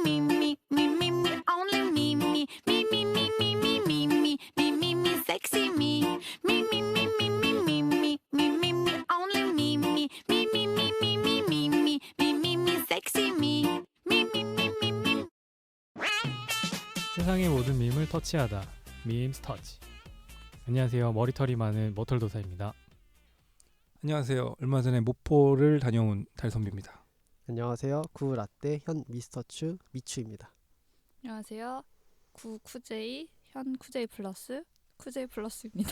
me, me, me, me, me, only me, me, me, me, me, me, me, me, me, me, me, me, sexy me, me, me, me, me, me, me, me, me, me, me, only me, me, me, me, me, me, me, me, me, me, me, me, sexy me, me, me, me, me, me. 세상의 모든 밈을 터치하다. 밈스 터치. 안녕하세요. 머리털이 많은 머털도사입니다. 안녕하세요. 얼마 전에 목포를 다녀온 달선비입니다. 안녕하세요. 구라떼 현 미스터츄 미추입니다. 안녕하세요. 쿠제이 현 쿠제이 플러스 쿠제이 플러스입니다.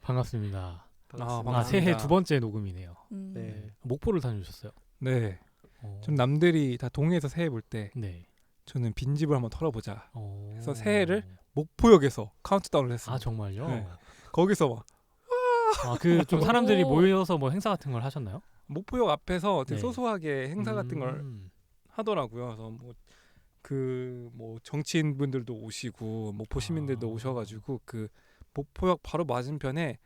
반갑습니다. 반갑습니다. 새해 두 번째 녹음이네요. 네. 목포를 다녀오셨어요? 네. 좀 남들이 다 동해에서 새해 볼 때 네. 저는 빈집을 한번 털어보자. 그래서 새해를 목포역에서 카운트다운을 했습니다. 아 정말요? 네. 거기서 막 그 좀 사람들이 오. 모여서 뭐 행사 같은 걸 하셨나요? 목포역 앞에서 되게 네. 소소하게 행사 같은 걸 하더라고요. 그래서 뭐 정치인분들도 오시고 목포 시민들도 오셔가지고 그 목포역 바로 맞은편에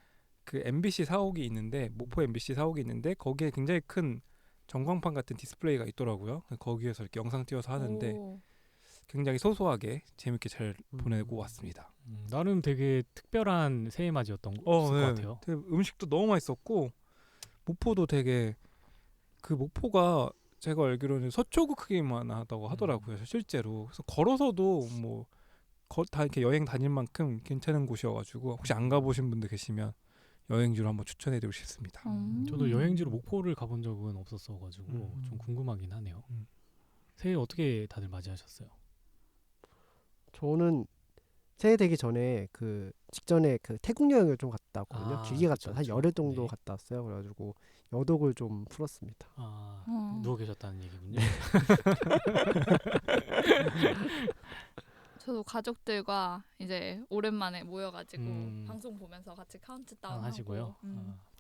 그 MBC 사옥이 있는데 목포 MBC 사옥이 있는데 거기에 굉장히 큰 전광판 같은 디스플레이가 있더라고요. 거기에서 이렇게 영상 띄워서 하는데 오. 굉장히 소소하게 재밌게 잘 보내고 왔습니다. 나름 되게 특별한 새해 맞이였던 것 같아요. 되게 음식도 너무 맛있었고 목포도 되게 그 목포가 제가 알기로는 서초구 크기만 하다고 하더라고요. 실제로. 그래서 걸어서도 뭐 다 이렇게 여행 다닐 만큼 괜찮은 곳이어가지고 혹시 안 가보신 분들 계시면 여행지로 한번 추천해드리고 싶습니다. 저도 여행지로 목포를 가본 적은 없었어가지고 좀 궁금하긴 하네요. 새해 어떻게 다들 맞이하셨어요? 저는 새해 되기 전에 그 직전에 그 태국 여행을 좀 갔다 왔거든요. 길게 갔다 한 열흘 정도 네. 갔다 왔어요. 그래가지고 여독을 좀 풀었습니다. 누워 계셨다는 얘기군요. 저도 가족들과 이제 오랜만에 모여가지고 방송 보면서 같이 카운트다운 하시고요.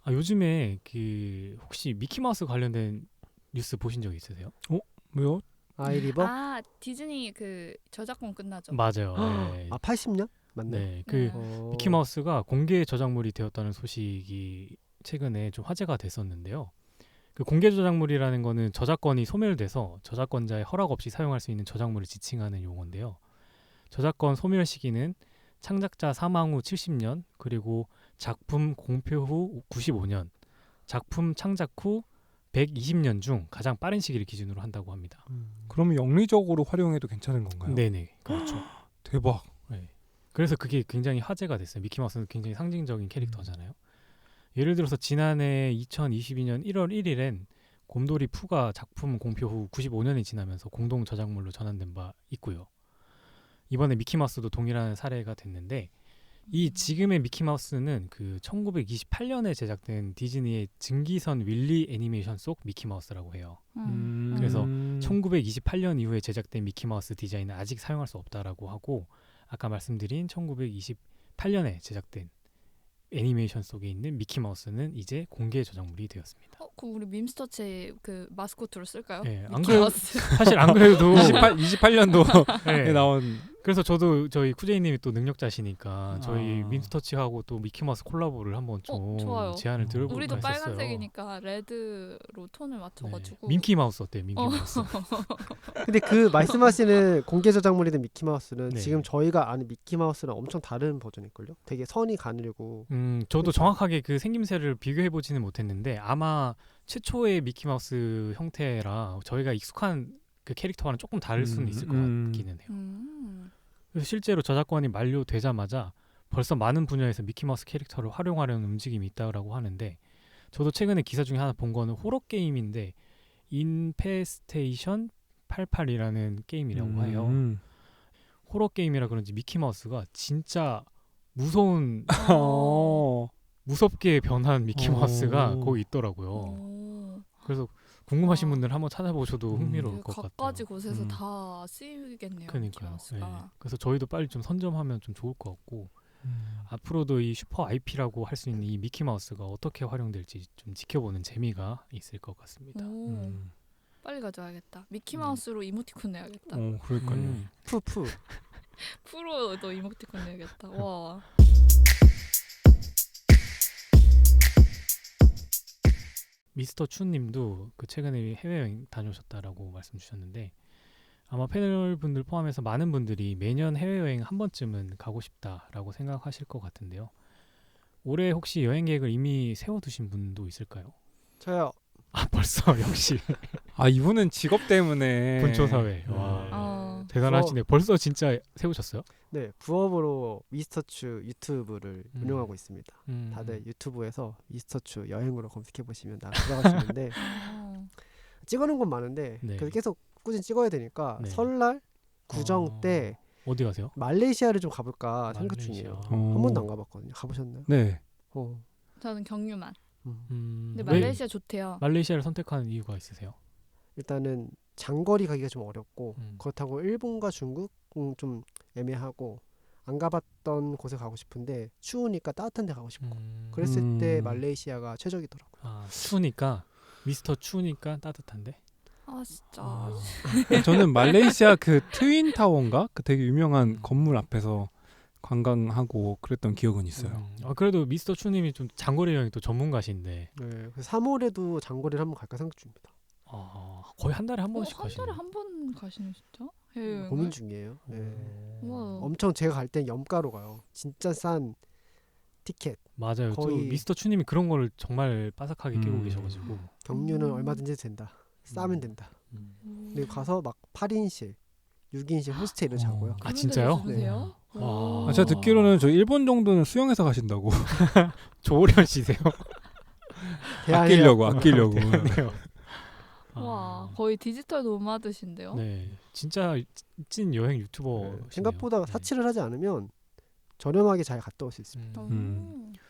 하고. 요즘에 그 혹시 미키마우스 관련된 뉴스 보신 적 있으세요? 왜요? 아이리버? 디즈니 그 저작권 끝나죠. 맞아요. 네. 80년? 맞네. 네, 그 미키마우스가 공개 저작물이 되었다는 소식이 최근에 좀 화제가 됐었는데요. 그 공개 저작물이라는 거는 저작권이 소멸돼서 저작권자의 허락 없이 사용할 수 있는 저작물을 지칭하는 용어인데요. 저작권 소멸 시기는 창작자 사망 후 70년, 그리고 작품 공표 후 95년, 작품 창작 후 120년 중 가장 빠른 시기를 기준으로 한다고 합니다. 그러면 영리적으로 활용해도 괜찮은 건가요? 네네, 그렇죠. 대박. 네. 그래서 그게 굉장히 화제가 됐어요. 미키마우스는 굉장히 상징적인 캐릭터잖아요. 예를 들어서 지난해 2022년 1월 1일엔 곰돌이 푸가 작품 공표 후 95년이 지나면서 공동 저작물로 전환된 바 있고요. 이번에 미키마우스도 동일한 사례가 됐는데 이 지금의 미키마우스는 그 1928년에 제작된 디즈니의 증기선 윌리 애니메이션 속 미키마우스라고 해요. 그래서 1928년 이후에 제작된 미키마우스 디자인은 아직 사용할 수 없다라고 하고, 아까 말씀드린 1928년에 제작된 애니메이션 속에 있는 미키마우스는 이제 공개 저작물이 되었습니다. 그럼 우리 밈스터치 그 마스코트로 쓸까요? 네, 미키마우스. 사실 안 그래도 28년도에 네. 나온. 그래서 저도 저희 쿠제이님이 또 능력자시니까 저희 아. 밈스터치하고 또 미키마우스 콜라보를 한번 좀 좋아요. 제안을 들어볼까 우리도 했었어요. 빨간색이니까 레드로 톤을 맞춰가지고. 민키마우스 어때요? 민키마우스. 근데 그 말씀하시는 공개 저작물이든 미키마우스는 네. 지금 저희가 아는 미키마우스랑 엄청 다른 버전일걸요? 되게 선이 가늘고. 저도 그렇죠. 정확하게 그 생김새를 비교해보지는 못했는데 아마 최초의 미키마우스 형태라 저희가 익숙한 그 캐릭터와는 조금 다를 수는 있을 것 같기는 해요. 그래서 실제로 저작권이 만료되자마자 벌써 많은 분야에서 미키마우스 캐릭터를 활용하려는 움직임이 있다고 하는데, 저도 최근에 기사 중에 하나 본 거는 호러 게임인데 인페스테이션 88이라는 게임이라고 해요. 호러 게임이라 그런지 미키마우스가 진짜 무서운 무섭게 변한 미키마우스가 거기 있더라고요. 그래서 궁금하신 분들 한번 찾아보셔도 흥미로울 것 같아요. 각가지 곳에서 다 쓰이겠네요. 그러니까요. 미키마우스가. 네. 그래서 저희도 빨리 좀 선점하면 좀 좋을 것 같고, 앞으로도 이 슈퍼 IP라고 할 수 있는 이 미키마우스가 어떻게 활용될지 좀 지켜보는 재미가 있을 것 같습니다. 빨리 가져와야겠다. 미키마우스로 이모티콘 내야겠다. 그러니까요. 푸푸. 프로도 이모티콘 내야겠다. 와. 미스터 추님도 그 최근에 해외여행 다녀오셨다라고 말씀 주셨는데 아마 패널 분들 포함해서 많은 분들이 매년 해외여행 한 번쯤은 가고 싶다라고 생각하실 것 같은데요. 올해 혹시 여행 계획을 이미 세워두신 분도 있을까요? 저요. 아 벌써 역시 아 이분은 직업 때문에 분초사회. 네. 와 대단하시네. 벌써 진짜 세우셨어요? 네, 부업으로 미스터추 유튜브를 운영하고 있습니다. 음. 다들 유튜브에서 미스터추 여행으로 검색해 보시면 나 들어가시는데 찍어놓은 건 많은데 네. 그래서 계속 꾸준히 찍어야 되니까 네. 설날 구정 때 어디 가세요? 말레이시아를 좀 가볼까 생각 말레이시아. 중이에요. 어. 한 번도 안 가봤거든요. 가보셨나요? 네. 저는 경유만. 근데 왜 말레이시아 좋대요. 말레이시아를 선택한 이유가 있으세요? 일단은 장거리 가기가 좀 어렵고 음. 그렇다고 일본과 중국은 좀 애매하고 안 가봤던 곳에 가고 싶은데 추우니까 따뜻한 데 가고 싶고 그랬을 때 말레이시아가 최적이더라고요. 아, 추우니까 미스터 추우니까 따뜻한데. 아 진짜. 아, 저는 말레이시아 그 트윈 타워인가 그 되게 유명한 건물 앞에서 관광하고 그랬던 기억은 있어요. 아, 그래도 미스터 추님이 좀 장거리 여행 또 전문가신데. 네, 그래서 3월에도 장거리를 한번 갈까 생각 중입니다. 아, 거의 한 달에 한 번씩 한 가시네요. 달에 한 번 가시는 진짜? 해외여행을? 고민 중이에요. 네. 우와. 엄청 제가 갈 땐 염가로 가요. 진짜 싼 티켓. 맞아요. 또 거의- 미스터 추님이 그런 거를 정말 빠삭하게 끼고 계셔가지고. 경유는 음. 얼마든지 된다. 싸면 된다. 음. 그리고 가서 막 8인실, 6인실 호스텔을 자고요. 아 진짜요? 주무세요? 네. 와. 아, 제가 듣기로는 저 일본 정도는 수영해서 가신다고. 조오련 씨세요? 아끼려고 아끼려고. 대단해요. 와 아, 거의 디지털 노마드신데요? 네, 진짜 찐 여행 유튜버. 네, 생각보다 사치를 하지 않으면 저렴하게 잘 갔다 올 수 있습니다.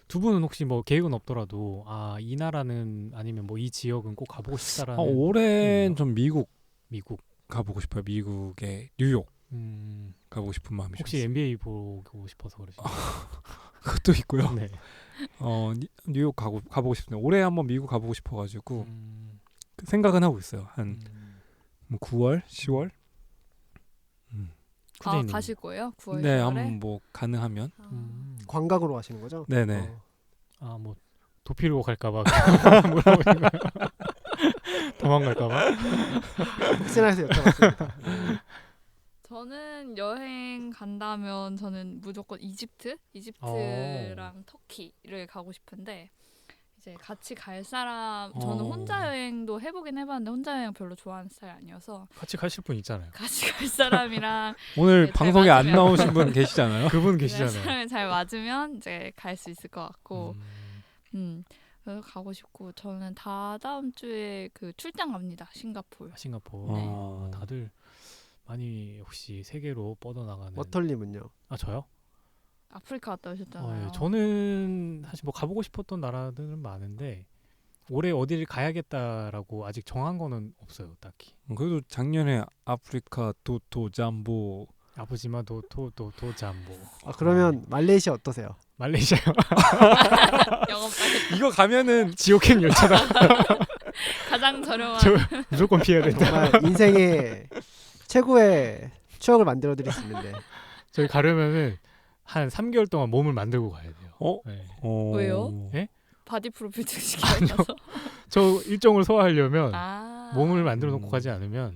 두 분은 혹시 뭐 계획은 없더라도 이 나라는 아니면 뭐 이 지역은 꼭 가보고 싶다라는. 올해는 좀 미국 미국. 가보고 싶어요. 미국의 뉴욕 음, 가보고 싶은 마음이 좀 혹시 있어요. NBA 보고 싶어서 그러시나요? 그것도 있고요. 네. 뉴욕 가보고 싶은데 올해 한번 미국 가보고 싶어가지고 음, 생각은 하고 있어요. 한 음. 9월, 10월. 아 쿠제이님. 가실 거예요? 9월 네, 10월에? 한번 뭐 가능하면. 관광으로 가시는 거죠? 네네. 뭐 도피로 갈까봐 물어보는 거예요. 도망갈까봐. 혹시나 해서 여쭤봤습니다. 저는 여행 간다면 저는 무조건 이집트랑 터키를 가고 싶은데 이제 같이 갈 사람 저는 혼자 여행도 해보긴 해봤는데 혼자 여행 별로 좋아하는 스타일 아니어서 같이 가실 분 있잖아요. 같이 갈 사람이랑 오늘 네, 잘 방송에 안 맞으면. 나오신 분 계시잖아요. 그분 갈 계시잖아요. 사람이 잘 맞으면 이제 갈 수 있을 것 같고 그래서 가고 싶고 저는 다다음 주에 그 출장 갑니다. 싱가포르. 싱가포르. 네. 다들 많이 혹시 세계로 뻗어나가는. 워털님은요? 저요? 아프리카 갔다 오셨잖아요. 예, 저는 사실 뭐 가보고 싶었던 나라들은 많은데 올해 어디를 가야겠다라고 아직 정한 거는 없어요, 딱히. 그래도 작년에 아프리카 도토 잠보 아프지마 도토 잠보. 그러면 말레이시아 어떠세요? 말레이시아요. 영업까지 이거 가면은 지옥행 열차다. 가장 저렴한 무조건 피해야 된다. 정말 인생의 최고의 추억을 만들어 드릴 수 있는데 저희 가려면은 한 3개월 동안 몸을 만들고 가야 돼요. 네. 왜요? 예? 바디 프로필 증식이라서. 저 일정을 소화하려면 아. 몸을 만들어 놓고 가지 않으면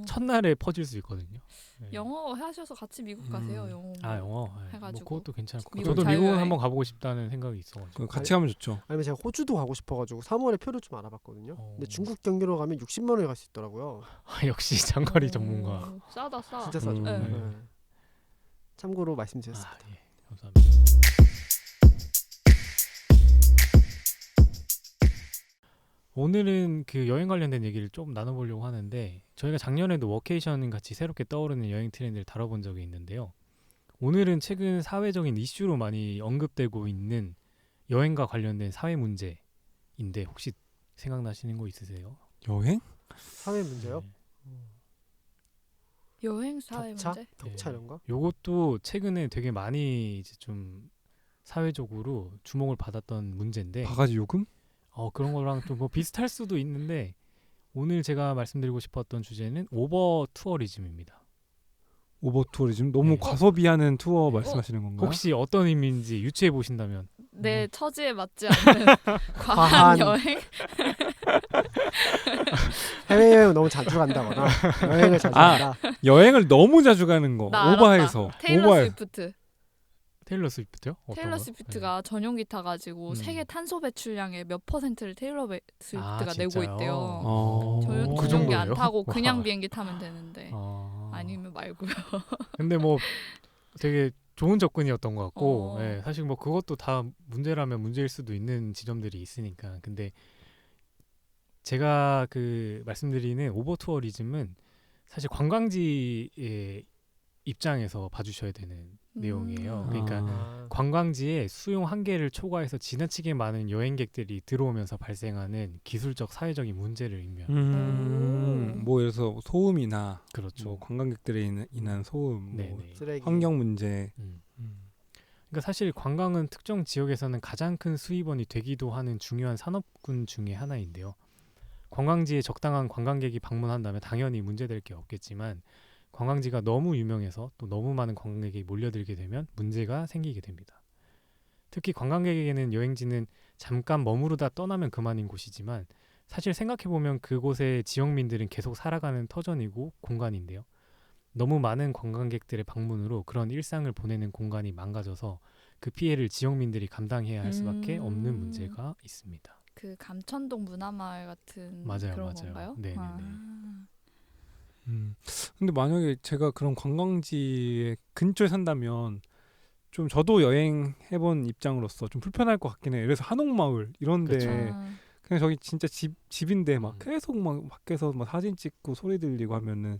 첫날에 퍼질 수 있거든요. 네. 영어 하셔서 같이 미국 가세요. 영어. 영어. 해가지고. 뭐 그것도 괜찮을 것 같아요. 미국 저도 미국은 자유여행. 한번 가보고 싶다는 생각이 있어가지고. 같이 가면 좋죠. 아니면 제가 호주도 가고 싶어가지고 3월에 표를 좀 알아봤거든요. 근데 중국 경유로 가면 60만 원에 갈 수 있더라고요. 역시 장거리 전문가. 싸다 싸. 진짜 싸죠. 네. 네. 참고로 말씀드렸습니다. 예, 감사합니다. 오늘은 그 여행 관련된 얘기를 좀 나눠보려고 하는데 저희가 작년에도 워케이션 같이 새롭게 떠오르는 여행 트렌드를 다뤄본 적이 있는데요. 오늘은 최근 사회적인 이슈로 많이 언급되고 있는 여행과 관련된 사회 문제인데 혹시 생각나시는 거 있으세요? 여행? 사회 문제요? 네. 여행 사회 격차? 문제? 격차 이런 거? 요것도 최근에 되게 많이 이제 좀 사회적으로 주목을 받았던 문제인데 바가지 요금? 그런 거랑 좀 뭐 비슷할 수도 있는데 오늘 제가 말씀드리고 싶었던 주제는 오버 투어리즘입니다. 오버 투어리즘 너무 네. 과소비하는 투어 말씀하시는 건가요? 혹시 어떤 의미인지 유추해 보신다면. 내 처지에 맞지 않는 과한 과한. 여행. 해외여행 너무 자주 간다거나 여행을 자주 아, 간다. 여행을 너무 자주 가는 거. 나 오버해서. 알았다. 테일러 오버해. 스위프트. 테일러 스위프트요? 어떤 테일러 거요? 스위프트가 전용기 타가지고 음. 세계 탄소 배출량의 몇 %를 테일러 스위프트가 내고 진짜요? 있대요. 어. 그 전용기 정도예요? 안 타고 그냥 와. 비행기 타면 되는데 아니면 말고요. 근데 뭐 되게 좋은 접근이었던 것 같고, 어. 예, 사실 뭐 그것도 다 문제라면 문제일 수도 있는 지점들이 있으니까. 근데 제가 그 말씀드리는 오버 투어리즘은 사실 관광지의 입장에서 봐주셔야 되는 내용이에요. 그러니까 아. 관광지에 수용 한계를 초과해서 지나치게 많은 여행객들이 들어오면서 발생하는 기술적 사회적인 문제를 의미합니다. 뭐 예를 들어서 소음이나 그렇죠. 뭐 관광객들에 인한 소음, 뭐 네네. 쓰레기. 환경 문제. 그러니까 사실 관광은 특정 지역에서는 가장 큰 수입원이 되기도 하는 중요한 산업군 중에 하나인데요. 관광지에 적당한 관광객이 방문한다면 당연히 문제될 게 없겠지만 관광지가 너무 유명해서 또 너무 많은 관광객이 몰려들게 되면 문제가 생기게 됩니다. 특히 관광객에게는 여행지는 잠깐 머무르다 떠나면 그만인 곳이지만 사실 생각해보면 그곳의 지역민들은 계속 살아가는 터전이고 공간인데요. 너무 많은 관광객들의 방문으로 그런 일상을 보내는 공간이 망가져서 그 피해를 지역민들이 감당해야 할 수밖에 없는 문제가 있습니다. 그 감천동 문화마을 같은 맞아요, 그런 맞아요. 건가요? 네네네. 근데 만약에 제가 그런 관광지의 근처에 산다면 좀 저도 여행해본 입장으로서 좀 불편할 것 같긴 해요. 그래서 한옥마을 이런데 그쵸. 그냥 저기 진짜 집인데 막 음. 계속 막 밖에서 막 사진 찍고 소리 들리고 하면은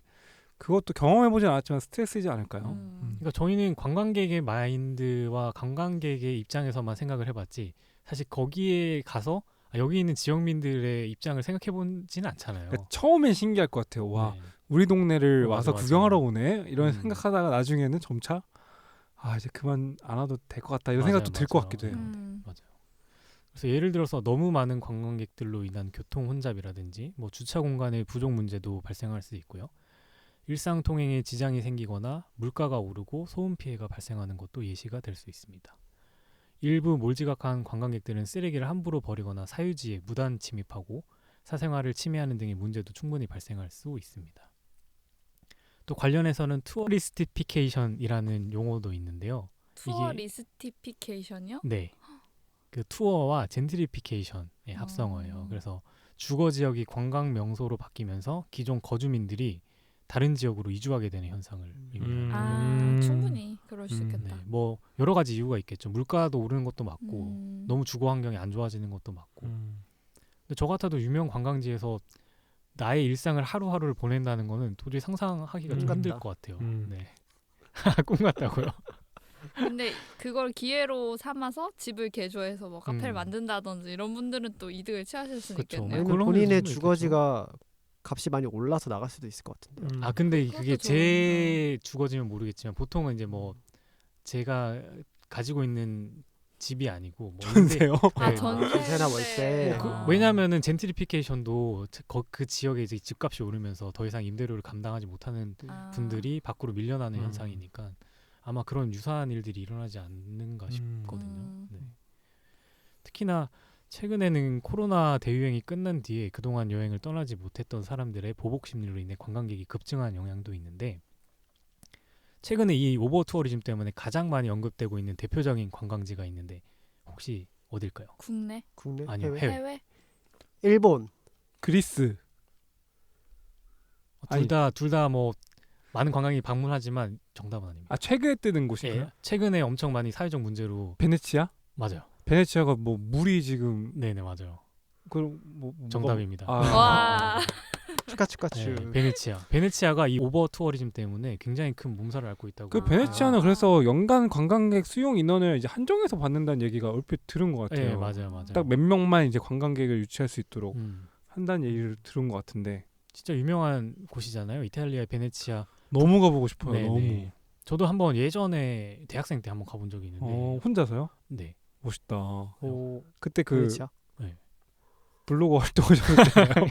그것도 경험해보진 않았지만 스트레스이지 않을까요? 그러니까 저희는 관광객의 마인드와 관광객의 입장에서만 생각을 해봤지 사실 거기에 가서 여기 있는 지역민들의 입장을 생각해보지는 않잖아요. 그러니까 처음엔 신기할 것 같아요. 와, 네. 우리 동네를 맞아, 와서 맞아. 구경하러 오네 이런 음. 생각하다가 나중에는 점차 이제 그만 안 와도 될 것 같다 이런 맞아요, 생각도 들 것 맞아요. 같기도 해요. 맞아요. 그래서 예를 들어서 너무 많은 관광객들로 인한 교통 혼잡이라든지 뭐 주차 공간의 부족 문제도 발생할 수 있고요. 일상 통행에 지장이 생기거나 물가가 오르고 소음 피해가 발생하는 것도 예시가 될 수 있습니다. 일부 몰지각한 관광객들은 쓰레기를 함부로 버리거나 사유지에 무단 침입하고 사생활을 침해하는 등의 문제도 충분히 발생할 수 있습니다. 또 관련해서는 투어리스티피케이션이라는 용어도 있는데요. 투어 리스티피케이션이요? 네. 그 투어와 젠트리피케이션의 합성어예요. 그래서 주거 지역이 관광 명소로 바뀌면서 기존 거주민들이 다른 지역으로 이주하게 되는 현상을 의미합니다. 충분히 그럴 수 있겠다. 네, 뭐 여러 가지 이유가 있겠죠. 물가도 오르는 것도 맞고 너무 주거 환경이 안 좋아지는 것도 맞고. 근데 저 같아도 유명 관광지에서 나의 일상을 하루하루를 보낸다는 거는 도저히 상상하기가 좀 힘들 같다. 것 같아요. 네. 꿈 같다고요? 근데 그걸 기회로 삼아서 집을 개조해서 뭐 카페를 만든다든지 이런 분들은 또 이득을 취하실 수는 그쵸. 있겠네요. 아니면 그런 본인의 수도 주거지가 값이 많이 올라서 나갈 수도 있을 것 같은데요. 근데 그것도 그게 좋은, 제 주거지면 모르겠지만 보통은 이제 뭐 제가 가지고 있는 집이 아니고 뭐 전세요? 네, 전세나 월세. 왜냐하면은 젠트리피케이션도 그 지역에 이제 집값이 오르면서 더 이상 임대료를 감당하지 못하는 분들이 밖으로 밀려나는 현상이니까 아마 그런 유사한 일들이 일어나지 않는가 싶거든요. 네. 특히나 최근에는 코로나 대유행이 끝난 뒤에 그동안 여행을 떠나지 못했던 사람들의 보복 심리로 인해 관광객이 급증한 영향도 있는데 최근에 이 오버 투어리즘 때문에 가장 많이 언급되고 있는 대표적인 관광지가 있는데 혹시 어딜까요? 국내? 아니요, 해외? 해외? 일본. 그리스. 둘 다 뭐 많은 관광객이 방문하지만 정답은 아닙니다. 최근에 뜨는 곳인가요? 예, 최근에 엄청 많이 사회적 문제로 베네치아? 맞아요. 베네치아가 뭐 물이 지금 네네 맞아요. 그럼 정답입니다. 와. 축하축하추. 네, 베네치아가 이 오버 투어리즘 때문에 굉장히 큰 몸살을 앓고 있다고. 그 베네치아는 그래서 연간 관광객 수용 인원을 이제 한정해서 받는다는 얘기가 얼핏 들은 것 같아요. 네, 맞아요. 딱 몇 명만 이제 관광객을 유치할 수 있도록 한다는 얘기를 들은 것 같은데. 진짜 유명한 곳이잖아요. 이탈리아의 베네치아. 너무 가보고 싶어요. 네네. 너무. 저도 한번 예전에 대학생 때 한번 가본 적이 있는데. 혼자서요? 네. 멋있다. 그때 그 베네치아? 네. 블로거 활동하셨을 때요.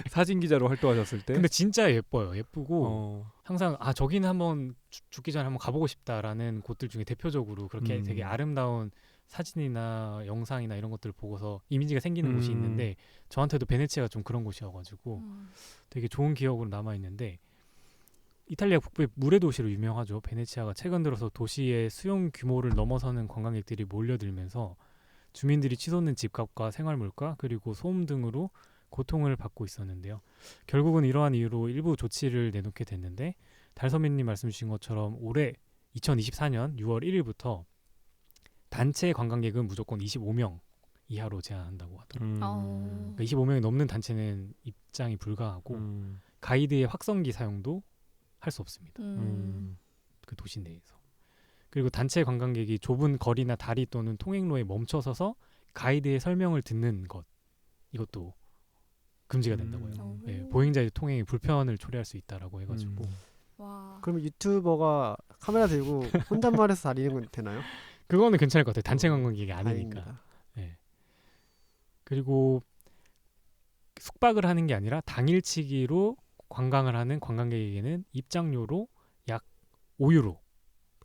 사진 기자로 활동하셨을 때. 근데 진짜 예뻐요. 예쁘고 어. 항상 아 저기는 한번 죽기 전에 한번 가보고 싶다라는 곳들 중에 대표적으로 그렇게 되게 아름다운 사진이나 영상이나 이런 것들을 보고서 이미지가 생기는 곳이 있는데 저한테도 베네치아가 좀 그런 곳이어가지고 되게 좋은 기억으로 남아 있는데 이탈리아 북부의 물의 도시로 유명하죠. 베네치아가 최근 들어서 도시의 수용 규모를 넘어서는 관광객들이 몰려들면서 주민들이 치솟는 집값과 생활물가 그리고 소음 등으로 고통을 받고 있었는데요. 결국은 이러한 이유로 일부 조치를 내놓게 됐는데 달서민님 말씀 주신 것처럼 올해 2024년 6월 1일부터 단체 관광객은 무조건 25명 이하로 제한한다고 하더라고요. 그러니까 25명이 넘는 단체는 입장이 불가하고 가이드의 확성기 사용도 할 수 없습니다. 그 도시 내에서. 그리고 단체 관광객이 좁은 거리나 다리 또는 통행로에 멈춰서서 가이드의 설명을 듣는 것 이것도 금지가 된다고 해요. 네, 보행자의 통행에 불편을 초래할 수 있다라고 해가지고. 와. 그러면 유튜버가 카메라 들고 혼잣말해서 다니는 건 되나요? 그거는 괜찮을 것 같아요. 단체 관광객이 아니니까. 다행입니다. 네. 그리고 숙박을 하는 게 아니라 당일치기로 관광을 하는 관광객에게는 입장료로 약 5유로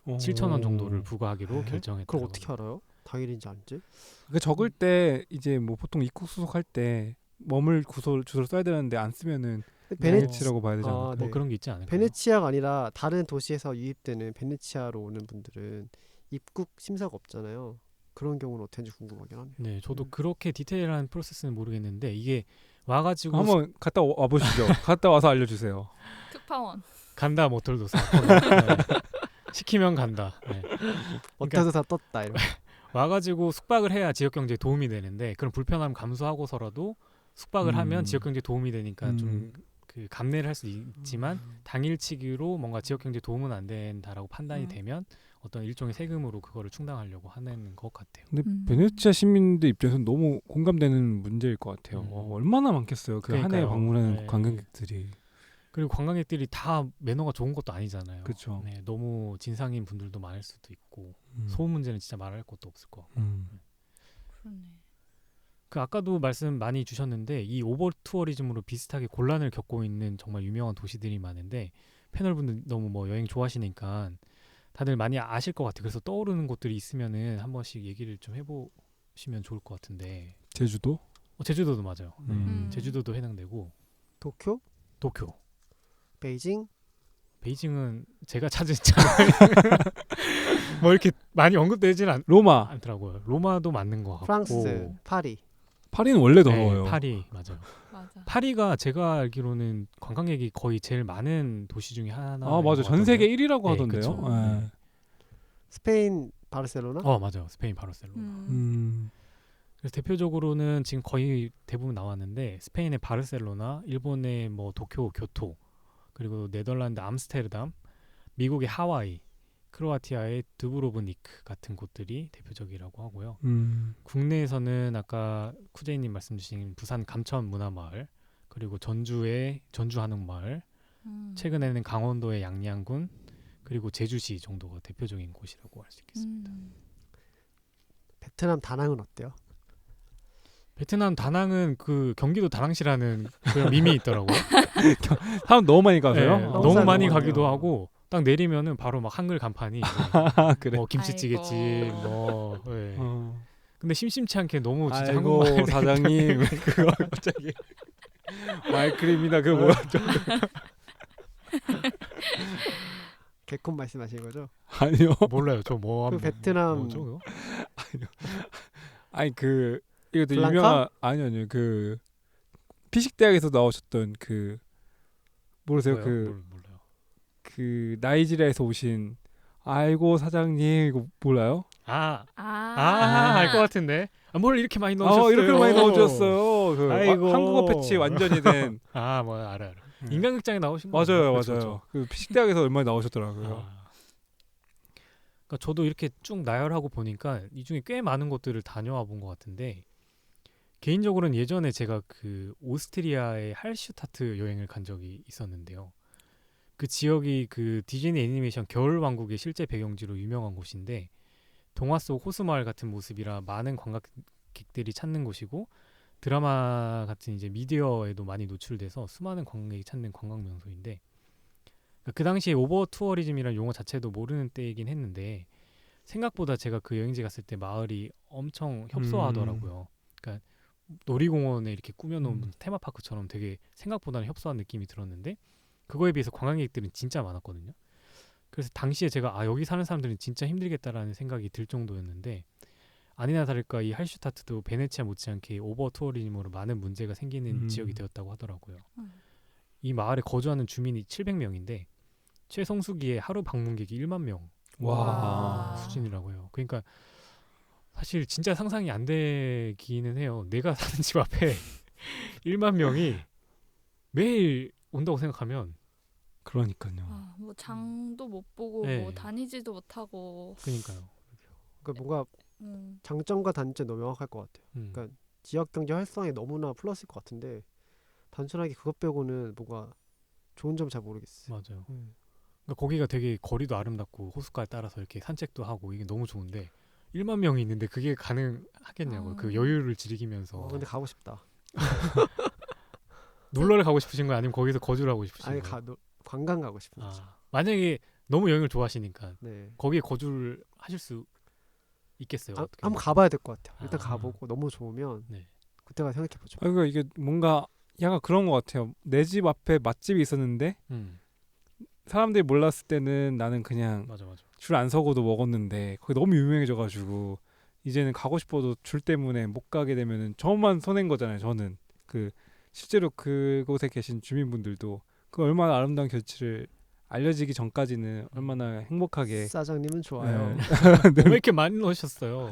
7,000원 정도를 부과하기로 결정했다고. 그걸 어떻게 알아요? 당일인지 아닌지? 그 적을 때 이제 뭐 보통 입국 수속할 때 머물 주소를 써야 되는데 안 쓰면은 베네치라고 봐야 되지 않을까? 뭐 그런 게 있지 않을까요? 베네치아가 아니라 다른 도시에서 유입되는 베네치아로 오는 분들은 입국 심사가 없잖아요. 그런 경우는 어떤지 궁금하긴 하네요. 네, 저도 그렇게 디테일한 프로세스는 모르겠는데 이게 와가지고 한번 갔다 와 보시죠. 갔다 와서 알려주세요. 특파원. 간다 모털도사 네. 시키면 간다. 네. 어때서 다 떴다 이런. 와가지고 숙박을 해야 지역 경제에 도움이 되는데 그런 불편함 감수하고서라도 숙박을 하면 지역 경제에 도움이 되니까 좀 그 감내를 할 수 있지만 당일치기로 뭔가 지역 경제에 도움은 안 된다라고 판단이 되면 어떤 일종의 세금으로 그거를 충당하려고 하는 것 같아요. 근데 베네치아 시민들 입장에서는 너무 공감되는 문제일 것 같아요. 얼마나 많겠어요. 그 한 해에 방문하는 네. 관광객들이. 그리고 관광객들이 다 매너가 좋은 것도 아니잖아요. 그렇죠. 네, 너무 진상인 분들도 많을 수도 있고 소음 문제는 진짜 말할 것도 없을 것 같고. 그러네. 그 아까도 말씀 많이 주셨는데 이 오버 투어리즘으로 비슷하게 곤란을 겪고 있는 정말 유명한 도시들이 많은데 패널분들 너무 뭐 여행 좋아하시니까 다들 많이 아실 것 같아요. 그래서 떠오르는 곳들이 있으면은 한 번씩 얘기를 좀 해보시면 좋을 것 같은데. 제주도? 제주도도 맞아요. 제주도도 해당되고. 도쿄? 도쿄. 베이징? 베이징은 제가 찾은 뭐 이렇게 많이 언급되지는 로마. 않더라고요. 로마도 맞는 것 같고. 프랑스, 파리. 파리는 원래 더워요. 파리 맞아요. 맞아. 파리가 제가 알기로는 관광객이 거의 제일 많은 도시 중에 하나. 아 맞아. 전 세계 1위라고 네, 하던데요. 그쵸. 네. 스페인 바르셀로나? 맞아요. 스페인 바르셀로나. 그래서 대표적으로는 지금 거의 대부분 나왔는데 스페인의 바르셀로나, 일본의 뭐 도쿄, 교토, 그리고 네덜란드 암스테르담, 미국의 하와이, 크로아티아의 드브로브니크 같은 곳들이 대표적이라고 하고요. 국내에서는 아까 쿠제이님 말씀 주신 부산 감천 문화마을, 그리고 전주의 전주한옥마을, 최근에는 강원도의 양양군, 그리고 제주시 정도가 대표적인 곳이라고 할 수 있겠습니다. 베트남 다낭은 어때요? 베트남 다낭은 그 경기도 다낭시라는 그런 밈이 있더라고요. 사람 너무 많이 가서요? 네, 아, 너무 많이 너무 가기도 많아요. 하고 딱 내리면은 바로 막 한글 간판이 그래. 뭐 김치찌개집 아이고. 뭐 근데 심심치 않게 너무 진짜 아이고 한국말 사장님 그거 갑자기 마이크림이나 그 뭐야 개콘 말씀하시는 거죠? 아니요. 몰라요. 저 뭐 그 베트남 뭐죠, 그거? 아니 그 이것도 블랑카? 유명한 아니요 그 피식 대학에서 나오셨던 그 모르세요? 뭐요? 몰라요. 그 나이지리아에서 오신 아이고 사장님 이거 몰라요? 알 것 같은데. 뭘 이렇게 많이 넣으셨어요? 이렇게 많이 넣어주셨어요. 그 아이고. 한국어 패치 완전히 된. 뭐 알아. 인간극장에 나오신 거 맞아요. 그렇죠. 그 피식 대학에서 얼마나 나오셨더라고요. 그러니까 저도 이렇게 쭉 나열하고 보니까 이 중에 꽤 많은 곳들을 다녀와 본 것 같은데 개인적으로는 예전에 제가 그 오스트리아의 할슈타트 여행을 간 적이 있었는데요. 그 지역이 그 디즈니 애니메이션 겨울왕국의 실제 배경지로 유명한 곳인데 동화 속 호수마을 같은 모습이라 많은 관광객들이 찾는 곳이고 드라마 같은 이제 미디어에도 많이 노출돼서 수많은 관광객이 찾는 관광 명소인데 그 당시에 오버 투어리즘이라는 용어 자체도 모르는 때이긴 했는데 생각보다 제가 그 여행지 갔을 때 마을이 엄청 협소하더라고요. 그러니까 놀이공원에 이렇게 꾸며놓은 테마파크처럼 되게 생각보다는 협소한 느낌이 들었는데 그거에 비해서 관광객들은 진짜 많았거든요. 그래서 당시에 제가 여기 사는 사람들은 진짜 힘들겠다라는 생각이 들 정도였는데 아니나 다를까 이 할슈타트도 베네치아 못지않게 오버 투어리즘으로 많은 문제가 생기는 지역이 되었다고 하더라고요. 이 마을에 거주하는 주민이 700명인데 최성수기에 하루 방문객이 1만 명 와. 수준이라고 해요. 그러니까 사실 진짜 상상이 안 되기는 해요. 내가 사는 집 앞에 1만 명이 매일 온다고 생각하면 그러니까요. 뭐 장도 못 보고 네. 뭐 다니지도 못하고. 그러니까요. 그러니까 뭔가 장점과 단점 너무 명확할 것 같아요. 그러니까 지역 경제 활성화에 너무나 플러스일 것 같은데 단순하게 그것 빼고는 뭔가 좋은 점 잘 모르겠어요. 맞아요. 그러니까 거기가 되게 거리도 아름답고 호숫가에 따라서 이렇게 산책도 하고 이게 너무 좋은데 1만 명이 있는데 그게 가능하겠냐고요. 그 여유를 즐기면서. 근데 가고 싶다. 놀러를 가고 싶으신 거예요? 아니면 거기서 거주를 하고 싶으신 아니 거예요? 관광 가고 싶은 거죠. 만약에 너무 여행을 좋아하시니까 네. 거기에 거주를 하실 수 있겠어요? 어떻게 한번 가봐야 될 것 같아요. 일단 아. 가보고 너무 좋으면 네. 그때가 생각해보죠. 그러니까 이게 뭔가 약간 그런 것 같아요. 내 집 앞에 맛집이 있었는데 사람들이 몰랐을 때는 나는 그냥 맞아. 줄 안 서고도 먹었는데 거기 너무 유명해져가지고 이제는 가고 싶어도 줄 때문에 못 가게 되면은 저만 손해인 거잖아요. 저는 그 실제로 그곳에 계신 주민분들도 그 얼마나 아름다운 경치를 알려지기 전까지는 얼마나 행복하게. 사장님은 좋아요. 왜 이렇게 많이 넣으셨어요?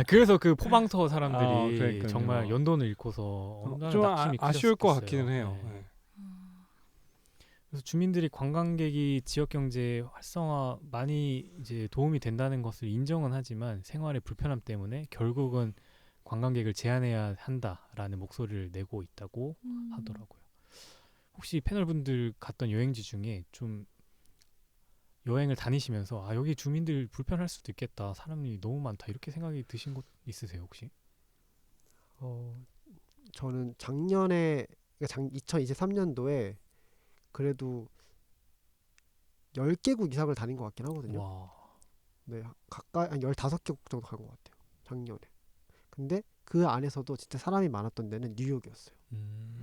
그래서 그 포방서 사람들이 그러니까요. 정말 연돈을 잃고서 얼마나 좀 낙심이 아쉬울 것 크셨겠어요. 같기는 해요. 네. 네. 그래서 주민들이 관광객이 지역 경제 활성화 많이 이제 도움이 된다는 것을 인정은 하지만 생활의 불편함 때문에 결국은 관광객을 제한해야 한다라는 목소리를 내고 있다고 하더라고요. 혹시 패널분들 갔던 여행지 중에 좀 여행을 다니시면서 여기 주민들 불편할 수도 있겠다, 사람이 너무 많다 이렇게 생각이 드신 곳 있으세요 혹시? 저는 작년에 2023년도에 그래도 10개국 이상을 다닌 것 같긴 하거든요. 와. 네, 가까이 한 15개국 정도 간 것 같아요. 작년에. 근데 그 안에서도 진짜 사람이 많았던 데는 뉴욕이었어요.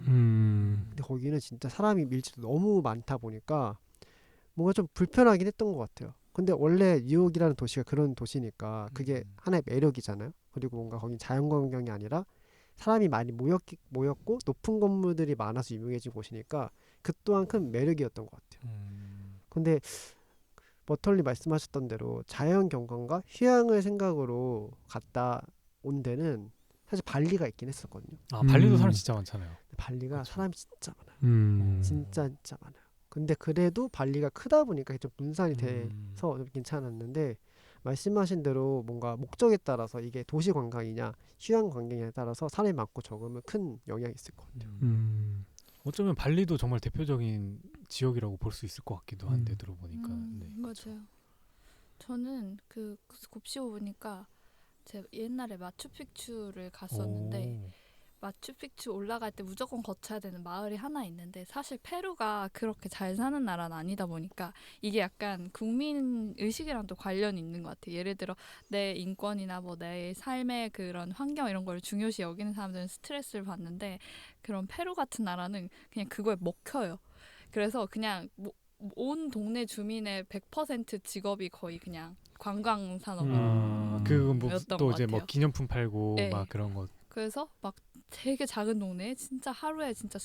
근데 거기는 진짜 사람이 밀집도 너무 많다 보니까 뭔가 좀 불편하긴 했던 것 같아요. 근데 원래 뉴욕이라는 도시가 그런 도시니까 그게 하나의 매력이잖아요. 그리고 뭔가 거긴 자연환경이 아니라 사람이 많이 모였고 높은 건물들이 많아서 유명해진 곳이니까 그 또한 큰 매력이었던 것 같아요. 근데 머털리 말씀하셨던 대로 자연 경관과 휴양을 생각으로 갔다 온 데는 사실 발리가 있긴 했었거든요. 발리도 사람 진짜 많잖아요. 발리가 그쵸. 사람이 진짜 많아요. 진짜 많아요. 근데 그래도 발리가 크다 보니까 좀 분산이 돼서 좀 괜찮았는데 말씀하신 대로 뭔가 목적에 따라서 이게 도시 관광이냐 휴양 관광이냐에 따라서 사람이 많고 적으면 큰 영향이 있을 것 같아요. 어쩌면 발리도 정말 대표적인 지역이라고 볼 수 있을 것 같기도 한데 들어보니까. 네. 맞아요. 저는 그 곱씹어 보니까 제가 옛날에 마추픽추를 갔었는데 마추픽추 올라갈 때 무조건 거쳐야 되는 마을이 하나 있는데 사실 페루가 그렇게 잘 사는 나라는 아니다 보니까 이게 약간 국민 의식이랑 또 관련이 있는 것 같아요. 예를 들어 내 인권이나 뭐 내 삶의 그런 환경 이런 걸 중요시 여기는 사람들은 스트레스를 받는데 그런 페루 같은 나라는 그냥 그거에 먹혀요. 그래서 그냥 온 동네 주민의 100% 직업이 거의 그냥 관광 산업이었던 또 이제 뭐 것 같아요. 기념품 팔고 네. 막 그런 거. 그래서 막 되게 작은 동네에 진짜 하루에 진짜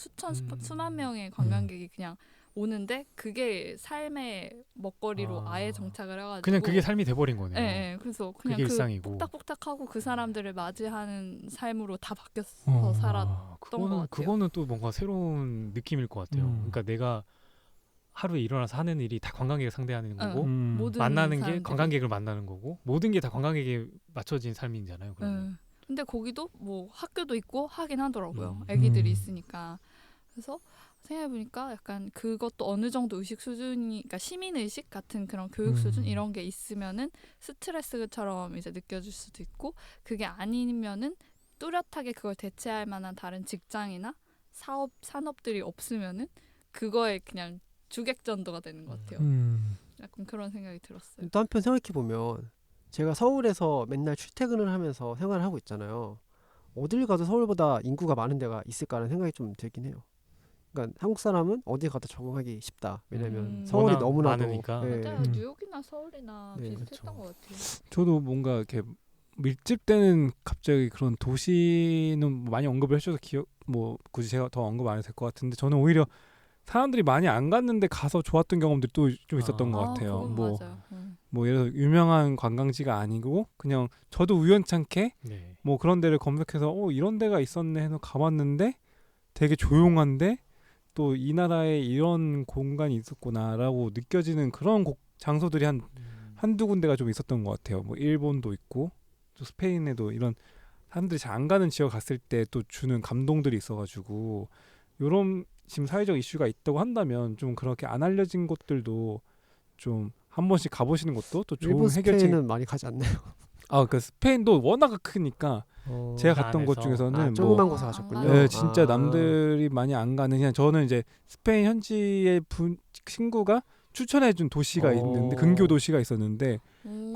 수만 명의 관광객이 그냥 오는데 그게 삶의 먹거리로 아예 정착을 해가지고 그냥 그게 삶이 돼버린 거네요. 네, 그래서 그냥 그게 그 일상이고. 뽁닥뽁닥하고 그 사람들을 맞이하는 삶으로 다 바뀌어서 살았던 것 같아요. 그거는 또 뭔가 새로운 느낌일 것 같아요. 그러니까 내가 하루에 일어나서 하는 일이 다 관광객을 상대하는 거고 모든 만나는 게 사람들이. 관광객을 만나는 거고 모든 게 다 관광객에 맞춰진 삶이잖아요. 그러면. 근데 거기도 뭐 학교도 있고 하긴 하더라고요. 애기들이 있으니까. 그래서 생각해보니까 약간 그것도 어느 정도 의식 수준이, 그러니까 시민 의식 같은 그런 교육 수준 이런 게 있으면은 스트레스처럼 이제 느껴질 수도 있고, 그게 아니면은 뚜렷하게 그걸 대체할 만한 다른 직장이나 산업들이 없으면은 그거에 그냥 주객전도가 되는 것 같아요. 약간 그런 생각이 들었어요. 또 한편 생각해 보면 제가 서울에서 맨날 출퇴근을 하면서 생활을 하고 있잖아요. 어딜 가도 서울보다 인구가 많은 데가 있을까라는 생각이 좀 들긴 해요. 그러니까 한국 사람은 어디 가도 적응하기 쉽다. 왜냐면 서울이 워낙 너무나도 많으니까. 예. 맞아요. 뉴욕이나 서울이나 네. 비슷했던 그쵸. 것 같아요. 저도 뭔가 이렇게 밀집되는 갑자기 그런 도시는 많이 언급을 해줘서 굳이 제가 더 언급 안 해도 될 것 같은데, 저는 오히려 사람들이 많이 안 갔는데 가서 좋았던 경험들이 또 좀 있었던 것 같아요. 그건 맞아요. 뭐 예를 들어 유명한 관광지가 아니고 그냥 저도 우연찮게 네. 뭐 그런 데를 검색해서 이런 데가 있었네 해서 가봤는데 되게 조용한데 또 이 나라에 이런 공간이 있었구나라고 느껴지는 그런 장소들이 한두 군데가 좀 있었던 것 같아요. 뭐 일본도 있고 또 스페인에도 이런 사람들이 잘 안 가는 지역 갔을 때 또 주는 감동들이 있어가지고, 요런 지금 사회적 이슈가 있다고 한다면 좀 그렇게 안 알려진 곳들도 좀 한 번씩 가보시는 것도 또 좋은 일본 해결책. 스페인은 많이 가지 않나요? 그 스페인도 워낙 크니까 제가 그 갔던 곳 안에서. 중에서는 조그만 뭐- 곳에 안 가셨군요. 가요? 네, 진짜 아. 남들이 많이 안 가는, 그냥 저는 이제 스페인 현지의 친구가 추천해준 도시가 있는데, 근교 도시가 있었는데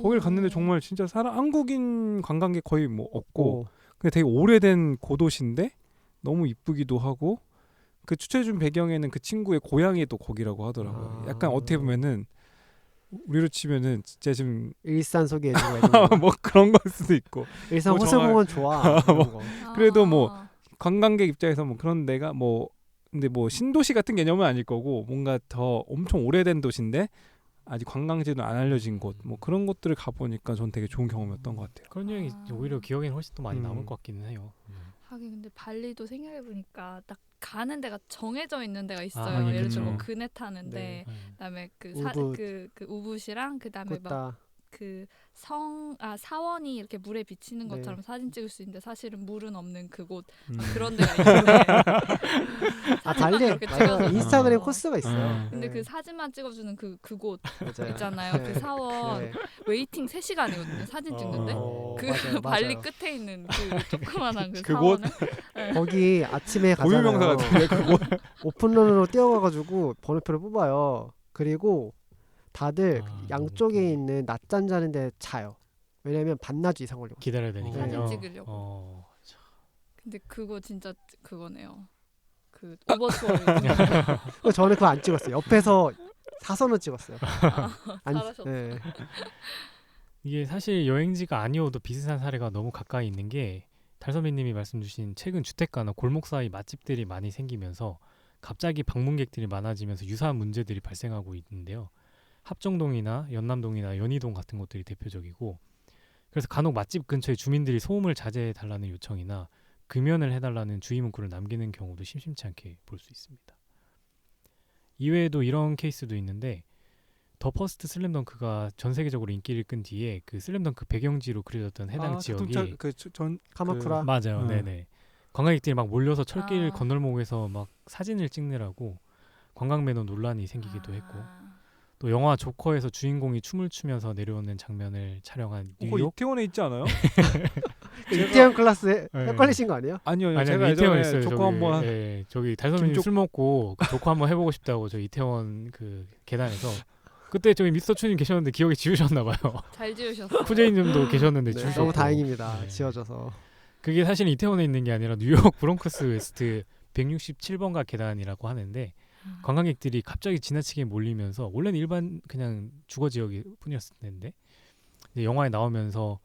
거길 갔는데 정말 진짜 한국인 관광객 거의 뭐 없고, 근데 되게 오래된 고도시인데 너무 이쁘기도 하고, 그 추천해준 배경에는 그 친구의 고향이 또 거기라고 하더라고요. 아. 약간 어떻게 보면은 우리로 치면은 진짜 지금 일산 속에 있는 뭐 그런 걸 수도 있고, 일산 뭐 호수공원 좋아. 이런 거. 그래도 뭐 관광객 입장에서 뭐 그런 데가 근데 뭐 신도시 같은 개념은 아닐 거고, 뭔가 더 엄청 오래된 도시인데 아직 관광지는 안 알려진 곳, 뭐 그런 곳들을 가보니까 전 되게 좋은 경험이었던 것 같아요. 그런 여행이 오히려 기억에는 훨씬 더 많이 남을 것 같기는 해요. 하긴 근데 발리도 생각해보니까 딱 가는 데가 정해져 있는 데가 있어요. 하긴 예를 들어 그쵸. 뭐 그네 타는데 그다음에 우붓. 그 우붓이랑 그다음에 막 굿다. 그 사원이 이렇게 물에 비치는 네. 것처럼 사진 찍을 수 있는데 사실은 물은 없는 그곳 음. 그런 데가 있는데 아 사진만 발리 그렇게 맞아. 찍어서 인스타그램 어. 코스가 있어요. 근데 네. 그 사진만 찍어주는 그곳 맞아요. 있잖아요. 네. 그 사원 네. 웨이팅 3시간이거든요. 사진 찍는데 그 맞아요, 발리 맞아요. 끝에 있는 그 조그만한 그 그곳? 사원을 거기 아침에 고유명사 가잖아요. 같은데 오픈런으로 뛰어가가지고 번호표를 뽑아요. 그리고 다들 아, 양쪽에 너무 있는 낮잠 자는데 자요. 왜냐면 반나절 이상 걸리거든요. 기다려야 되니까요. 사진 찍으려고. 근데 그거 진짜 그거네요. 그 오버투어를 그래서 저는 그거 안 찍었어요. 옆에서 사선을 찍었어요. 잘하셨다. 네. 이게 사실 여행지가 아니어도 비슷한 사례가 너무 가까이 있는 게, 달선배님이 말씀 주신 최근 주택가나 골목 사이 맛집들이 많이 생기면서 갑자기 방문객들이 많아지면서 유사한 문제들이 발생하고 있는데요. 합정동이나 연남동이나 연희동 같은 곳들이 대표적이고, 그래서 간혹 맛집 근처에 주민들이 소음을 자제해달라는 요청이나 금연을 해달라는 주의 문구를 남기는 경우도 심심치 않게 볼 수 있습니다. 이외에도 이런 케이스도 있는데, 더 퍼스트 슬램덩크가 전 세계적으로 인기를 끈 뒤에 그 슬램덩크 배경지로 그려졌던 해당 지역이 카마쿠라. 맞아요. 네네. 관광객들이 막 몰려서 철길 아. 건널목에서 막 사진을 찍느라고 관광 매너 논란이 생기기도 했고, 또 영화 조커에서 주인공이 춤을 추면서 내려오는 장면을 촬영한 그거 뉴욕. 이태원에 있지 않아요? 이태원 클래스 네. 헷갈리신 거 아니에요? 아니요, 아니, 제가 이태원 예전에 있어요. 조커 저기, 한번 예, 저기 달선배님 술 먹고 그 조커 한번 해보고 싶다고 저 이태원 그 계단에서 그때 저기 미스터 추님 계셨는데 기억이 지우셨나 봐요. 잘 지으셨어요. 푸제이님도 계셨는데 네, 지우셨고. 너무 다행입니다. 네. 지어져서. 그게 사실 이태원에 있는 게 아니라 뉴욕 브롱크스 웨스트 167번가 계단이라고 하는데, 관광객들이 갑자기 지나치게 몰리면서, 원래는 일반 그냥 주거 지역일 뿐이었을 텐데 이제 영화에 나오면서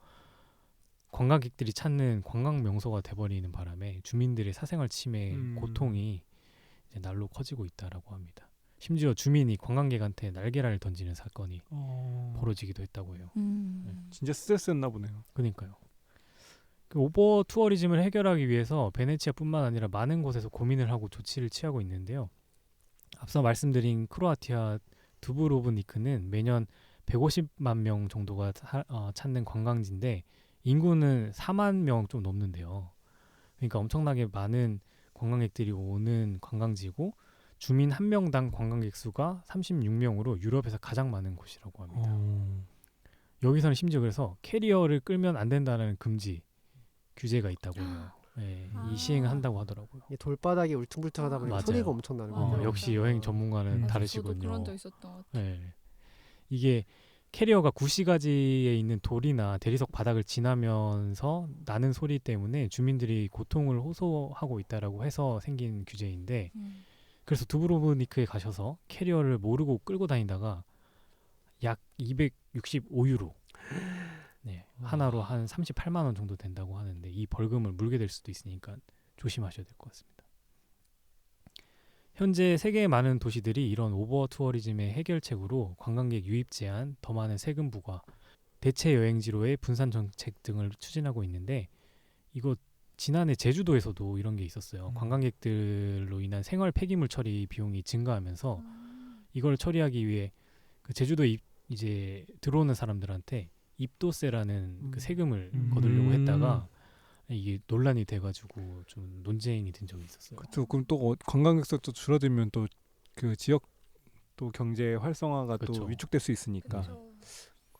관광객들이 찾는 관광 명소가 돼버리는 바람에 주민들의 사생활 침해 고통이 이제 날로 커지고 있다라고 합니다. 심지어 주민이 관광객한테 날개라를 던지는 사건이 벌어지기도 했다고 해요. 진짜 스트레스였나 보네요. 그러니까요. 그 오버 투어리즘을 해결하기 위해서 베네치아뿐만 아니라 많은 곳에서 고민을 하고 조치를 취하고 있는데요. 앞서 말씀드린 크로아티아 두브로브니크는 매년 150만 명 정도가 찾는 관광지인데 인구는 4만 명 좀 넘는데요. 그러니까 엄청나게 많은 관광객들이 오는 관광지고 주민 한 명당 관광객 수가 36명으로 유럽에서 가장 많은 곳이라고 합니다. 여기서는 심지어 그래서 캐리어를 끌면 안 된다는 금지 규제가 있다고 해요. 네, 이 시행을 한다고 하더라고요. 이게 돌바닥이 울퉁불퉁하다 보니까 맞아요. 소리가 엄청 나는 맞아요. 거예요. 역시 여행 전문가는 맞아요. 저도 다르시군요. 그런 적 있었던 것 같아요. 네. 이게 캐리어가 구시가지에 있는 돌이나 대리석 바닥을 지나면서 나는 소리 때문에 주민들이 고통을 호소하고 있다라고 해서 생긴 규제인데 그래서 두브로브니크에 가셔서 캐리어를 모르고 끌고 다니다가 약 265유로 네, 하나로 한 38만 원 정도 된다고 하는데 이 벌금을 물게 될 수도 있으니까 조심하셔야 될 것 같습니다. 현재 세계의 많은 도시들이 이런 오버 투어리즘의 해결책으로 관광객 유입 제한, 더 많은 세금 부과, 대체 여행지로의 분산 정책 등을 추진하고 있는데 이거 지난해 제주도에서도 이런 게 있었어요. 관광객들로 인한 생활 폐기물 처리 비용이 증가하면서 이걸 처리하기 위해 그 제주도에 이제 들어오는 사람들한테 입도세라는 그 세금을 거두려고 했다가 이게 논란이 돼가지고 좀 논쟁이 된 적이 있었어요. 그렇죠. 그럼 또 관광객 수도 줄어들면 또 그 지역 또 경제 활성화가 그쵸. 또 위축될 수 있으니까. 그렇죠.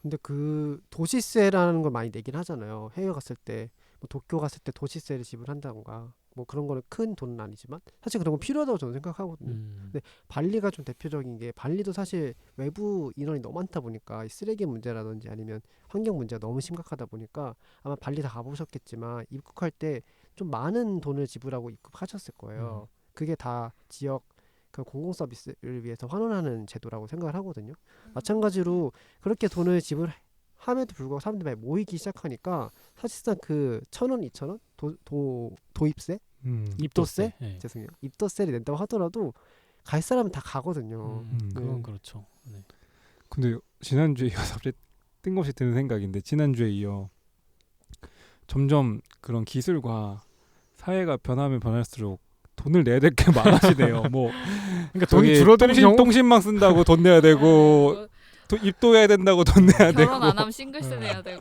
근데 그 도시세라는 걸 많이 내긴 하잖아요. 해외 갔을 때 뭐 도쿄 갔을 때 도시세를 지불한다던가 뭐 그런 거는 큰 돈은 아니지만 사실 그런 거 필요하다고 저는 생각하거든요. 근데 발리가 좀 대표적인 게 발리도 사실 외부 인원이 너무 많다 보니까 이 쓰레기 문제라든지 아니면 환경 문제가 너무 심각하다 보니까 아마 발리 다 가보셨겠지만 입국할 때 좀 많은 돈을 지불하고 입국하셨을 거예요. 그게 다 지역 그 공공 서비스를 위해서 환원하는 제도라고 생각을 하거든요. 마찬가지로 그렇게 돈을 지불함에도 불구하고 사람들이 많이 모이기 시작하니까 사실상 그 1,000원, 2,000원 도입세? 입도세? 네. 죄송해요. 입도세를 낸다고 하더라도 갈 사람은 다 가거든요. 그건 네. 그렇죠. 네. 근데 지난주에 이어 갑자기 뜬금없이 드는 생각인데 지난주에 이어 점점 그런 기술과 사회가 변하면 변할수록 돈을 내야 될 게 많아지네요. 뭐 그러니까 돈이 줄어드는 경우 통신망 쓴다고 돈 내야 되고 입도해야 된다고 돈 내야 되고 결혼 안 하면 싱글세 내야 되고.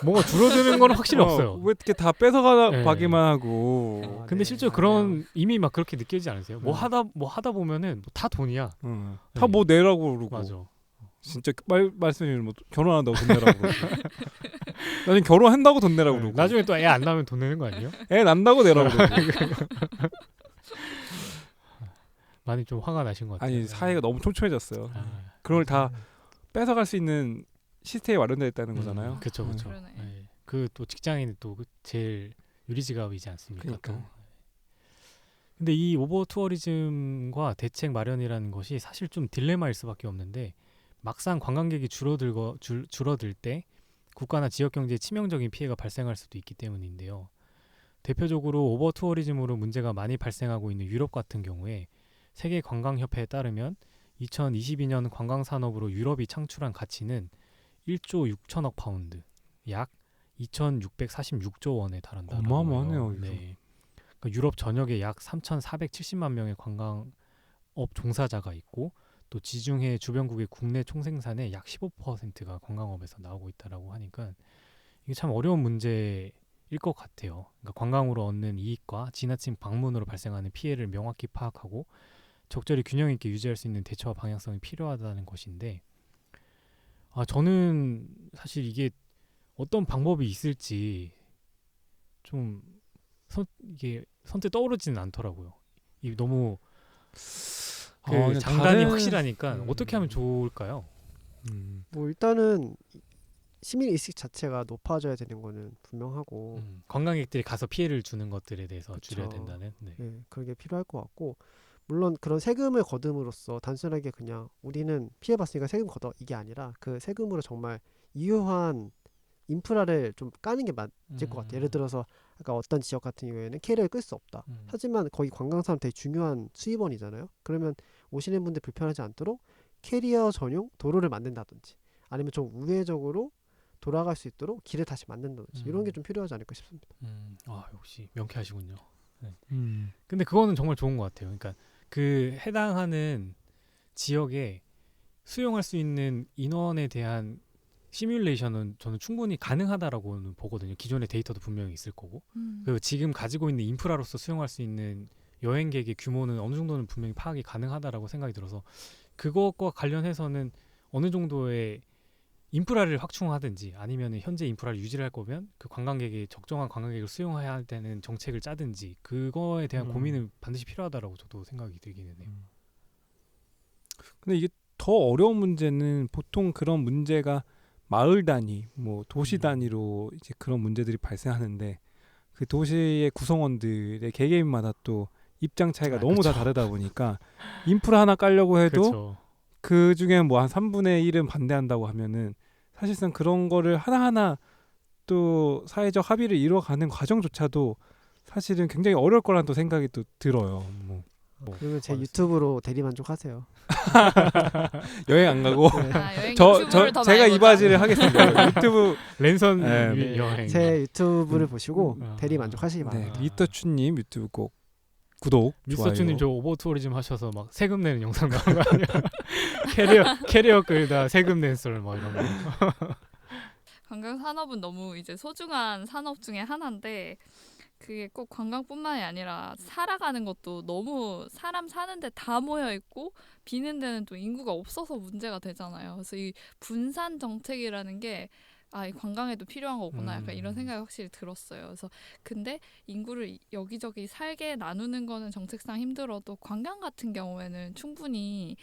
뭔가 줄어드는 건 확실히 없어요. 왜 이렇게 다 뺏어가기만 네. 하고. 아, 근데 네, 실제로 맞아요. 그런 이미 막 그렇게 느껴지지 않으세요? 뭐 하다 보면은 다 돈이야. 다 뭐 내라고 그러고. 맞아. 진짜 말씀이 뭐 결혼한다고 돈 내라고 그러고. 나중에 결혼한다고 돈 내라고 그러고. 나중에 또 애 안 낳으면 돈 내는 거 아니에요? 애 난다고 내라고 그러고. 많이 좀 화가 나신 것 같아요. 아니 사회가 너무 촘촘해졌어요. 아, 그런 걸 다 뺏어갈 수 있는 시스템이 마련되어 있다는 거잖아요. 그렇죠, 그렇죠. 그러네. 그 또 직장인이 또 제일 유리지갑이지 않습니까? 그러니까. 또. 근데 이 오버 투어리즘과 대책 마련이라는 것이 사실 좀 딜레마일 수밖에 없는데 막상 관광객이 줄어들 때 국가나 지역 경제에 치명적인 피해가 발생할 수도 있기 때문인데요. 대표적으로 오버 투어리즘으로 문제가 많이 발생하고 있는 유럽 같은 경우에 세계 관광협회에 따르면 2022년 관광 산업으로 유럽이 창출한 가치는 1조 6천억 파운드, 약 2,646조 원에 달한다는 거예요. 어마어마하네요. 네. 그러니까 유럽 전역에 약 3,470만 명의 관광업 종사자가 있고 또 지중해 주변국의 국내 총생산의 약 15%가 관광업에서 나오고 있다라고 하니까 이게 참 어려운 문제일 것 같아요. 그러니까 관광으로 얻는 이익과 지나친 방문으로 발생하는 피해를 명확히 파악하고 적절히 균형 있게 유지할 수 있는 대처와 방향성이 필요하다는 것인데 저는 사실 이게 어떤 방법이 있을지 좀 이게 선뜻 떠오르지는 않더라고요. 이 너무 그 장단이 확실하니까 어떻게 하면 좋을까요? 뭐 일단은 시민 의식 자체가 높아져야 되는 거는 분명하고 관광객들이 가서 피해를 주는 것들에 대해서 그쵸. 줄여야 된다는. 네. 네, 그런 게 필요할 것 같고 물론 그런 세금을 거둠으로써 단순하게 그냥 우리는 피해봤으니까 세금 걷어 이게 아니라 그 세금으로 정말 유효한 인프라를 좀 까는 게 맞을 것 같아요. 예를 들어서 아까 어떤 지역 같은 경우에는 캐리어를 끌 수 없다. 하지만 거기 관광사람 되게 중요한 수입원이잖아요. 그러면 오시는 분들 불편하지 않도록 캐리어 전용 도로를 만든다든지 아니면 좀 우회적으로 돌아갈 수 있도록 길을 다시 만든다든지 이런 게 좀 필요하지 않을까 싶습니다. 역시 명쾌하시군요. 네. 근데 그거는 정말 좋은 것 같아요. 그러니까 그 해당하는 지역에 수용할 수 있는 인원에 대한 시뮬레이션은 저는 충분히 가능하다라고는 보거든요. 기존의 데이터도 분명히 있을 거고 그리고 지금 가지고 있는 인프라로서 수용할 수 있는 여행객의 규모는 어느 정도는 분명히 파악이 가능하다라고 생각이 들어서 그것과 관련해서는 어느 정도의 인프라를 확충하든지 아니면 현재 인프라를 유지할 거면 그 관광객이 적정한 관광객을 수용해야 되는 정책을 짜든지 그거에 대한 고민은 반드시 필요하다라고 저도 생각이 들기는 해요. 근데 이게 더 어려운 문제는 보통 그런 문제가 마을 단위, 뭐 도시 단위로 이제 그런 문제들이 발생하는데 그 도시의 구성원들의 개개인마다 또 입장 차이가 너무 그쵸. 다 다르다 보니까 인프라 하나 깔려고 해도 그렇죠. 그 중에 뭐 한 3분의 1은 반대한다고 하면은 사실상 그런 거를 하나하나 또 사회적 합의를 이뤄가는 과정조차도 사실은 굉장히 어려울 거라는 또 생각이 또 들어요. 뭐 그러면 제 유튜브로 대리만족하세요. 여행 안 가고 네. 여행 유튜브를 더 제가 많이 이 보자. 바지를 하겠습니다. 유튜브 랜선 네. 여행. 제 유튜브를 보시고 아. 대리만족하시기 네, 바랍니다. 미스터추님 유튜브 꼭 구독, 미스터추님 저 좋아요. 오버 투어리즘 하셔서 막 세금 내는 영상 나온 거 아니야? 캐리어 끌다 세금 낸 썰 막 이런 거. 관광 산업은 너무 이제 소중한 산업 중에 하나인데 그게 꼭 관광뿐만이 아니라 살아가는 것도 너무 사람 사는데 다 모여 있고 비는 데는 또 인구가 없어서 문제가 되잖아요. 그래서 이 분산 정책이라는 게 이 관광에도 필요한 거구나 약간 이런 생각이 확실히 들었어요. 그래서 근데 인구를 여기저기 살게 나누는 거는 정책상 힘들어도 관광 같은 경우에는 충분히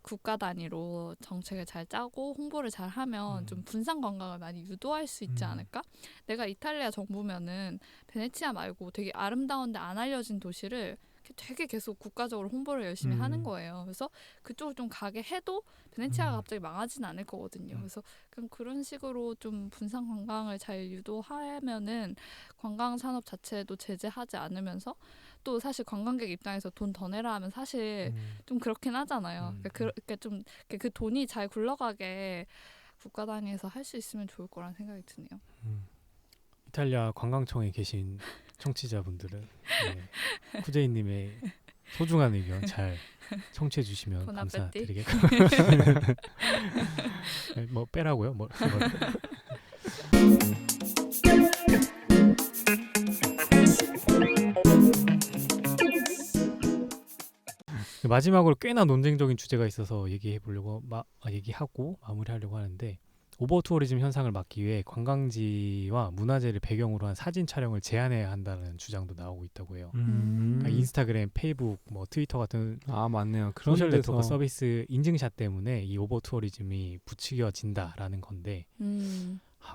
국가 단위로 정책을 잘 짜고 홍보를 잘 하면 좀 분산 관광을 많이 유도할 수 있지 않을까? 내가 이탈리아 정부면은 베네치아 말고 되게 아름다운데 안 알려진 도시를 되게 계속 국가적으로 홍보를 열심히 하는 거예요. 그래서 그쪽을 좀 가게 해도 베네치아가 갑자기 망하진 않을 거거든요. 그래서 그냥 그런 식으로 좀 분산 관광을 잘 유도하면은 관광 산업 자체도 제재하지 않으면서 또 사실 관광객 입장에서 돈 더 내라 하면 사실 좀 그렇긴 하잖아요. 그러니까 좀 그 돈이 잘 굴러가게 국가 단위에서 할 수 있으면 좋을 거라는 생각이 드네요. 이탈리아 관광청에 계신 청취자분들은 네, 쿠제이님의 소중한 의견 잘 청취해 주시면 보나페티. 감사드리겠습니다. 네, 뭐 빼라고요? 뭐. 마지막으로 꽤나 논쟁적인 주제가 있어서 얘기해 보려고 얘기하고 마무리하려고 하는데 오버 투어리즘 현상을 막기 위해 관광지와 문화재를 배경으로 한 사진 촬영을 제한해야 한다는 주장도 나오고 있다고 해요. 그러니까 인스타그램, 페이북, 뭐 트위터 같은 맞네요. 그런 소셜 네트워크 데서 서비스 인증샷 때문에 이 오버 투어리즘이 부추겨진다라는 건데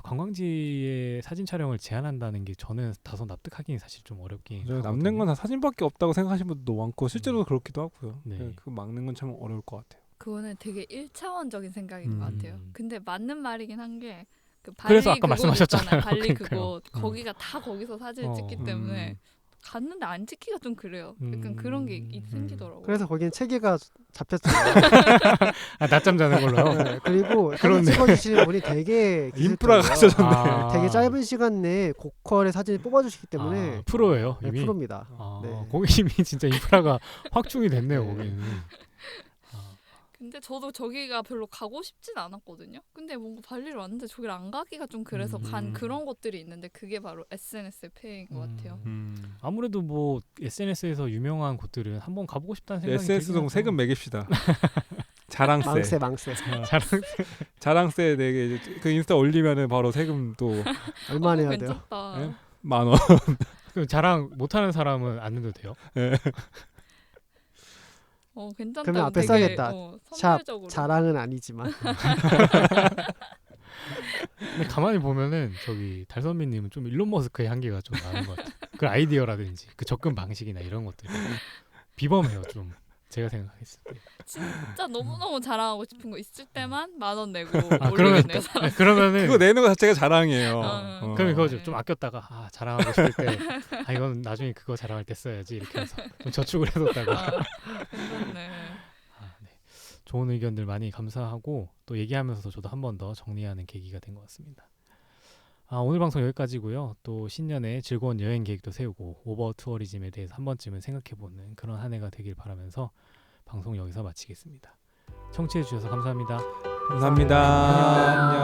관광지의 사진 촬영을 제한한다는 게 저는 다소 납득하기는 사실 좀 어렵긴 하거든요. 남는 건 다 사진밖에 없다고 생각하시는 분도 많고 실제로 그렇기도 하고요. 네. 그거 막는 건 참 어려울 것 같아요. 그거는 되게 1차원적인 생각인 것 같아요. 근데 맞는 말이긴 한 게 그 그래서 발리 아까 그곳 말씀하셨잖아요. 있잖아요. 발리 그러니까요. 그곳 거기가 다 거기서 사진을 찍기 때문에 갔는데 안 찍기가 좀 그래요. 약간 그런 게 생기더라고요. 그래서 거기는 체계가 잡혔잖아요. 낮잠 자는 걸로요? 네, 그리고 사진 그렇네. 찍어주시는 분이 되게 인프라가 기술적이에요. 갖춰졌네. 되게 짧은 시간 내에 고퀄의 사진을 뽑아주시기 때문에 프로예요 네, 이미. 프로입니다. 아, 네. 거기 이미 진짜 인프라가 확충이 됐네요. 네. 거기는. 근데 저도 저기가 별로 가고 싶진 않았거든요. 근데 뭔가 발리를 왔는데 저기를 안 가기가 좀 그래서 간 그런 것들이 있는데 그게 바로 SNS의 폐해인 것 같아요. 아무래도 뭐 SNS에서 유명한 곳들은 한번 가보고 싶다는 생각이 SNS도 세금 매깁시다. 자랑세. 망세. 자랑세 내게 이제 그 인스타 올리면은 바로 세금 또 얼마 내야 돼요? 괜찮다. 네? 10,000원. 그럼 자랑 못하는 사람은 안 내도 돼요? 괜찮다. 그러면 앞에 되게, 써야겠다. 샵 선별적으로. 자랑은 아니지만 근데 가만히 보면은 저기 달선미님은 좀 일론 머스크의 한계가 좀 나는 것 같아요. 그 아이디어라든지 그 접근 방식이나 이런 것들이 비범해요 좀. 제가 생각했을 때. 진짜 너무너무 자랑하고 싶은 거 있을 때만 10,000원 내고 그러면 올리겠네요. 그러면은 그거 내는 거 자체가 자랑이에요. 그럼 이거죠. 좀 아꼈다가 자랑하고 싶을 때 이건 나중에 그거 자랑할 때 써야지 이렇게 해서 좀 저축을 해뒀다가 괜찮네. 네. 좋은 의견들 많이 감사하고 또 얘기하면서 저도 한 번 더 정리하는 계기가 된 것 같습니다. 오늘 방송 여기까지고요. 또 신년에 즐거운 여행 계획도 세우고 오버 투어리즘에 대해서 한 번쯤은 생각해보는 그런 한 해가 되길 바라면서 방송 여기서 마치겠습니다. 청취해 주셔서 감사합니다. 감사합니다. 안녕.